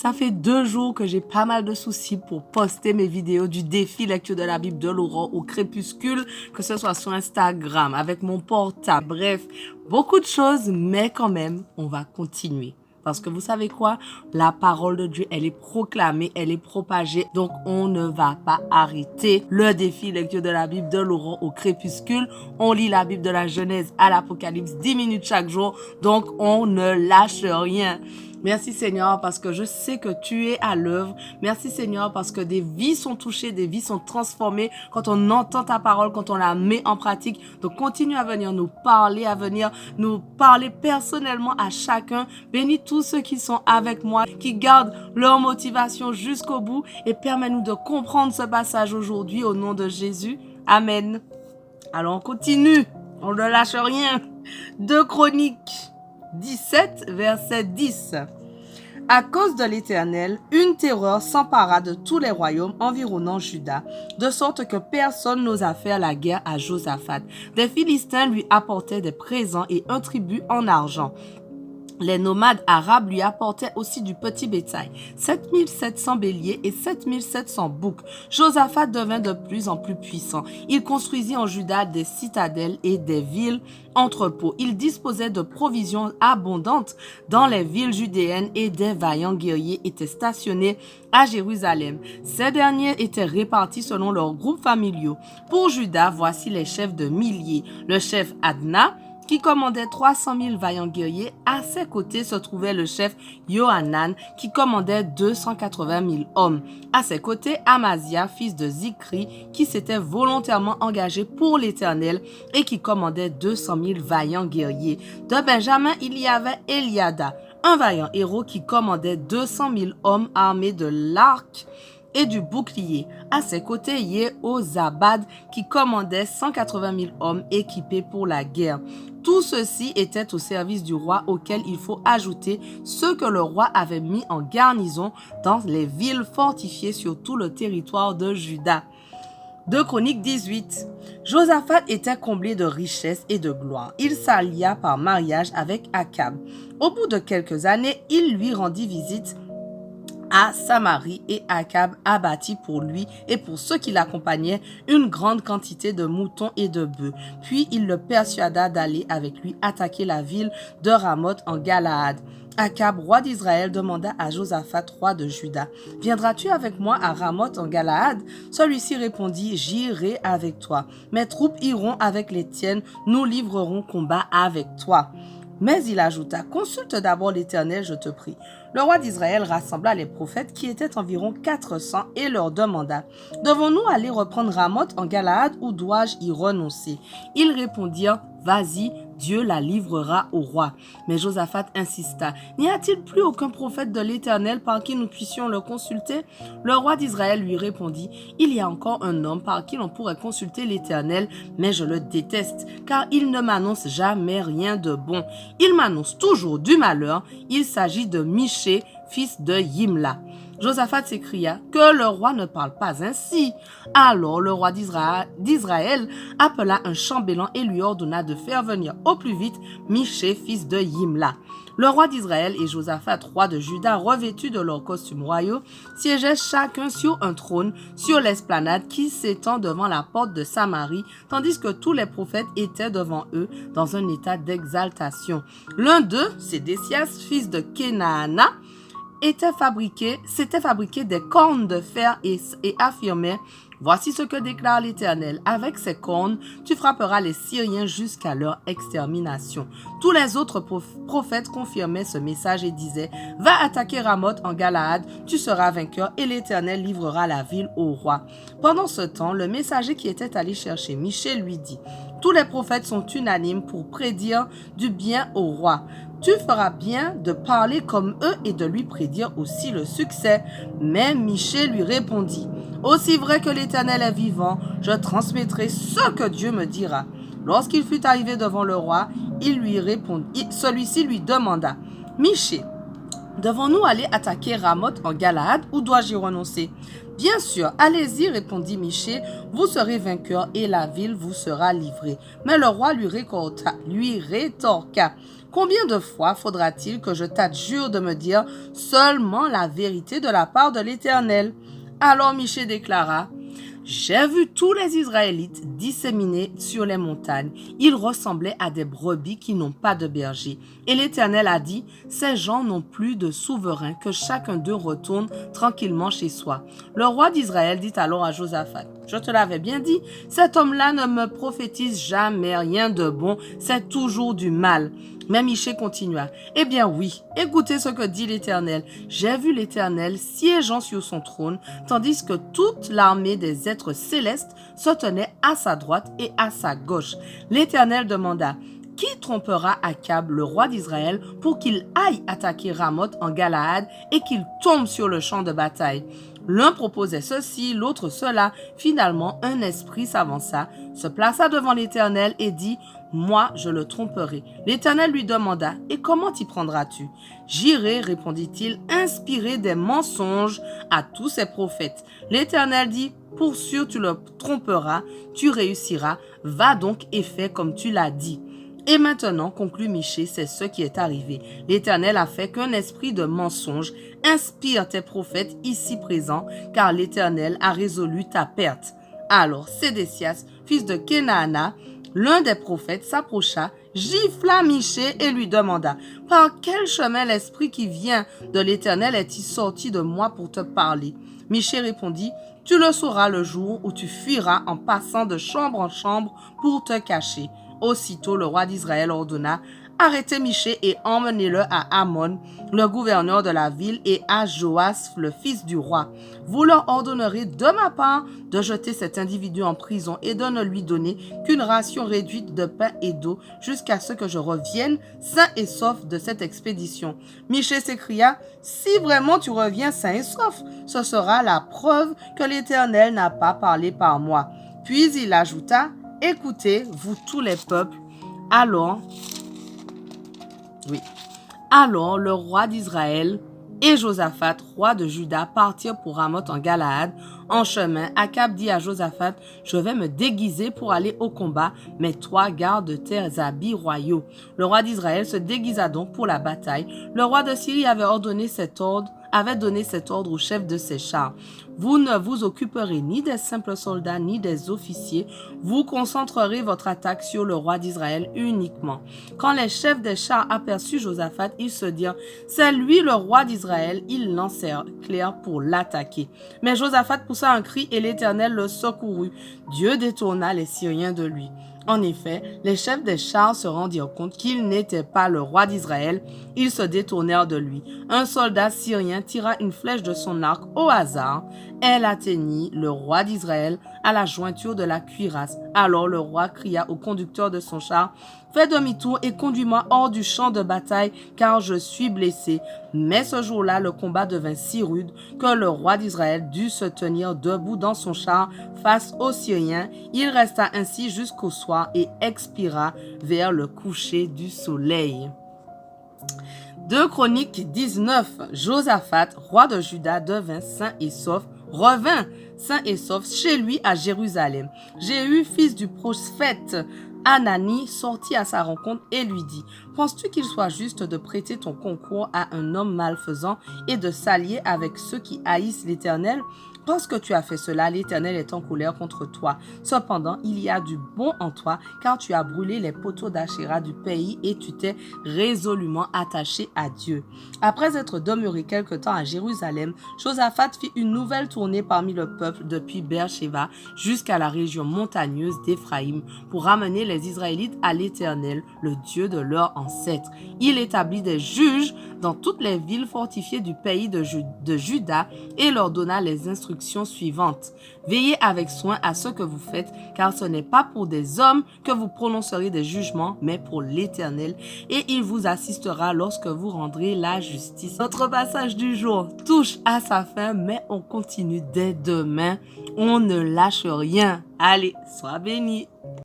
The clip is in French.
Ça fait 2 jours que j'ai pas mal de soucis pour poster mes vidéos du défi lecture de la Bible de l'aurore au crépuscule, que ce soit sur Instagram, avec mon portable, bref, beaucoup de choses, mais quand même, on va continuer. Parce que vous savez quoi? La parole de Dieu, elle est proclamée, elle est propagée. Donc, on ne va pas arrêter le défi lecture de la Bible de l'aurore au crépuscule. On lit la Bible de la Genèse à l'Apocalypse 10 minutes chaque jour. Donc, on ne lâche rien. Merci Seigneur parce que je sais que tu es à l'œuvre. Merci Seigneur parce que des vies sont touchées, des vies sont transformées quand on entend ta parole, quand on la met en pratique. Donc continue à venir nous parler, personnellement à chacun. Bénis tous ceux qui sont avec moi, qui gardent leur motivation jusqu'au bout et permets-nous de comprendre ce passage aujourd'hui au nom de Jésus. Amen. Alors on continue, on ne lâche rien. 2 Chroniques 17, verset 10. À cause de l'Éternel, une terreur s'empara de tous les royaumes environnant Juda, de sorte que personne n'osa faire la guerre à Josaphat. Des Philistins lui apportaient des présents et un tribut en argent. Les nomades arabes lui apportaient aussi du petit bétail, 7700 béliers et 7700 boucs. Josaphat devint de plus en plus puissant. Il construisit en Juda des citadelles et des villes entrepôts. Il disposait de provisions abondantes dans les villes judéennes et des vaillants guerriers étaient stationnés à Jérusalem. Ces derniers étaient répartis selon leurs groupes familiaux. Pour Juda, voici les chefs de milliers. Le chef Adna, qui commandait 300 000 vaillants guerriers. À ses côtés se trouvait le chef Yohanan, qui commandait 280 000 hommes. À ses côtés, Amazia, fils de Zikri, qui s'était volontairement engagé pour l'Éternel et qui commandait 200 000 vaillants guerriers. De Benjamin, il y avait Eliada, un vaillant héros qui commandait 200 000 hommes armés de l'arc et du bouclier. À ses côtés, Yehozabad qui commandait 180 000 hommes équipés pour la guerre. Tout ceci était au service du roi, auquel il faut ajouter ceux que le roi avait mis en garnison dans les villes fortifiées sur tout le territoire de Juda. 2 Chroniques 18. Josaphat était comblé de richesses et de gloire. Il s'allia par mariage avec Akab. Au bout de quelques années, il lui rendit visite à Samarie et Akab abattit pour lui et pour ceux qui l'accompagnaient une grande quantité de moutons et de bœufs. Puis il le persuada d'aller avec lui attaquer la ville de Ramoth en Galaad. Akab, roi d'Israël, demanda à Josaphat, roi de Juda, « Viendras-tu avec moi à Ramoth en Galaad ?» Celui-ci répondit, « J'irai avec toi. Mes troupes iront avec les tiennes, nous livrerons combat avec toi. » Mais il ajouta, « Consulte d'abord l'Éternel, je te prie. » Le roi d'Israël rassembla les prophètes qui étaient environ 400 et leur demanda, « Devons-nous aller reprendre Ramoth en Galaad ou dois-je y renoncer ?» Ils répondirent, « Vas-y, Dieu la livrera au roi. » Mais Josaphat insista, « N'y a-t-il plus aucun prophète de l'Éternel par qui nous puissions le consulter ?» Le roi d'Israël lui répondit, « Il y a encore un homme par qui l'on pourrait consulter l'Éternel, mais je le déteste, car il ne m'annonce jamais rien de bon. Il m'annonce toujours du malheur. Il s'agit de Miché, fils de Yimla. » Josaphat s'écria, « Que le roi ne parle pas ainsi. » Alors le roi d'Israël appela un chambellan et lui ordonna de faire venir au plus vite Miché, fils de Yimla. Le roi d'Israël et Josaphat, roi de Juda, revêtus de leurs costumes royaux, siégeaient chacun sur un trône sur l'esplanade qui s'étend devant la porte de Samarie, tandis que tous les prophètes étaient devant eux dans un état d'exaltation. L'un d'eux, Sédécias, fils de Kenaana, s'était fabriqué des cornes de fer et affirmait, « Voici ce que déclare l'Éternel. Avec ces cornes, tu frapperas les Syriens jusqu'à leur extermination. » Tous les autres prophètes confirmaient ce message et disaient, « Va attaquer Ramoth en Galaad, tu seras vainqueur et l'Éternel livrera la ville au roi. » Pendant ce temps, le messager qui était allé chercher Miché lui dit, « Tous les prophètes sont unanimes pour prédire du bien au roi. Tu feras bien de parler comme eux et de lui prédire aussi le succès. » Mais Miché lui répondit, « Aussi vrai que l'Éternel est vivant, je transmettrai ce que Dieu me dira. » Lorsqu'il fut arrivé devant le roi, celui-ci lui demanda, « Miché, devons-nous aller attaquer Ramoth en Galaad ou dois-je y renoncer ?» « Bien sûr, allez-y, répondit Miché, vous serez vainqueur et la ville vous sera livrée. » Mais le roi lui rétorqua, Combien de fois faudra-t-il que je t'adjure de me dire seulement la vérité de la part de l'Éternel? » Alors Michée déclara: « J'ai vu tous les Israélites disséminés sur les montagnes. Ils ressemblaient à des brebis qui n'ont pas de berger. Et l'Éternel a dit, ces gens n'ont plus de souverain, que chacun d'eux retourne tranquillement chez soi. » Le roi d'Israël dit alors à Josaphat: « Je te l'avais bien dit, cet homme-là ne me prophétise jamais rien de bon, c'est toujours du mal. » Mais Michée continua: « Eh bien oui, écoutez ce que dit l'Éternel. J'ai vu l'Éternel siégeant sur son trône, tandis que toute l'armée des êtres célestes se tenait à sa droite et à sa gauche. » L'Éternel demanda: « Qui trompera Akab, le roi d'Israël, pour qu'il aille attaquer Ramoth en Galaad et qu'il tombe sur le champ de bataille? » L'un proposait ceci, l'autre cela. Finalement, un esprit s'avança, se plaça devant l'Éternel et dit: « Moi, je le tromperai. » L'Éternel lui demanda: « Et comment t'y prendras-tu? » « J'irai, répondit-il, inspirer des mensonges à tous ces prophètes. » L'Éternel dit: « Pour sûr, tu le tromperas, tu réussiras. Va donc et fais comme tu l'as dit. » Et maintenant, conclut Michée, c'est ce qui est arrivé. L'Éternel a fait qu'un esprit de mensonge inspire tes prophètes ici présents, car l'Éternel a résolu ta perte. Alors Sédécias, fils de Kenaana, l'un des prophètes, s'approcha, gifla Michée et lui demanda: « Par quel chemin l'esprit qui vient de l'Éternel est-il sorti de moi pour te parler? » Michée répondit: « Tu le sauras le jour où tu fuiras en passant de chambre en chambre pour te cacher. » Aussitôt le roi d'Israël ordonna: « Arrêtez Michée et emmenez-le à Amon, le gouverneur de la ville, et à Joas, le fils du roi. Vous leur ordonnerez de ma part de jeter cet individu en prison et de ne lui donner qu'une ration réduite de pain et d'eau jusqu'à ce que je revienne sain et sauf de cette expédition. » Michée s'écria: « Si vraiment tu reviens sain et sauf, ce sera la preuve que l'Éternel n'a pas parlé par moi. » Puis il ajouta: « Écoutez, vous tous les peuples. » Alors le roi d'Israël et Josaphat, roi de Juda, partirent pour Ramoth en Galaad. En chemin, Akab dit à Josaphat: « Je vais me déguiser pour aller au combat, mais toi garde tes habits royaux. » Le roi d'Israël se déguisa donc pour la bataille. Le roi de Syrie avait donné cet ordre au chef de ses chars: « Vous ne vous occuperez ni des simples soldats ni des officiers, vous concentrerez votre attaque sur le roi d'Israël uniquement. » Quand les chefs des chars aperçurent Josaphat, ils se dirent: « C'est lui le roi d'Israël. » Ils lancèrent clair pour l'attaquer. Mais Josaphat poussa un cri et l'Éternel le secourut. Dieu détourna les Syriens de lui. En effet, les chefs des chars se rendirent compte qu'il n'était pas le roi d'Israël. Ils se détournèrent de lui. Un soldat syrien tira une flèche de son arc au hasard. Elle atteignit le roi d'Israël à la jointure de la cuirasse. Alors le roi cria au conducteur de son char: « Fais demi-tour et conduis-moi hors du champ de bataille, car je suis blessé. » Mais ce jour-là, le combat devint si rude que le roi d'Israël dut se tenir debout dans son char face aux Syriens. Il resta ainsi jusqu'au soir et expira vers le coucher du soleil. 2 Chroniques 19. Josaphat, roi de Juda, revint sain et sauf chez lui à Jérusalem. Jéhu, fils du prophète Anani, sortit à sa rencontre et lui dit: « Penses-tu qu'il soit juste de prêter ton concours à un homme malfaisant et de s'allier avec ceux qui haïssent l'Éternel? Parce que tu as fait cela, l'Éternel est en colère contre toi. Cependant, il y a du bon en toi, car tu as brûlé les poteaux d'Achéra du pays et tu t'es résolument attaché à Dieu. » Après être demeuré quelque temps à Jérusalem, Josaphat fit une nouvelle tournée parmi le peuple depuis Beer-Sheva jusqu'à la région montagneuse d'Éphraïm pour ramener les Israélites à l'Éternel, le Dieu de leurs ancêtres. Il établit des juges dans toutes les villes fortifiées du pays de Juda et leur donna les instructions suivantes. « Veillez avec soin à ce que vous faites, car ce n'est pas pour des hommes que vous prononcerez des jugements, mais pour l'Éternel, et il vous assistera lorsque vous rendrez la justice. » Notre passage du jour touche à sa fin, mais on continue dès demain. On ne lâche rien. Allez, sois bénis.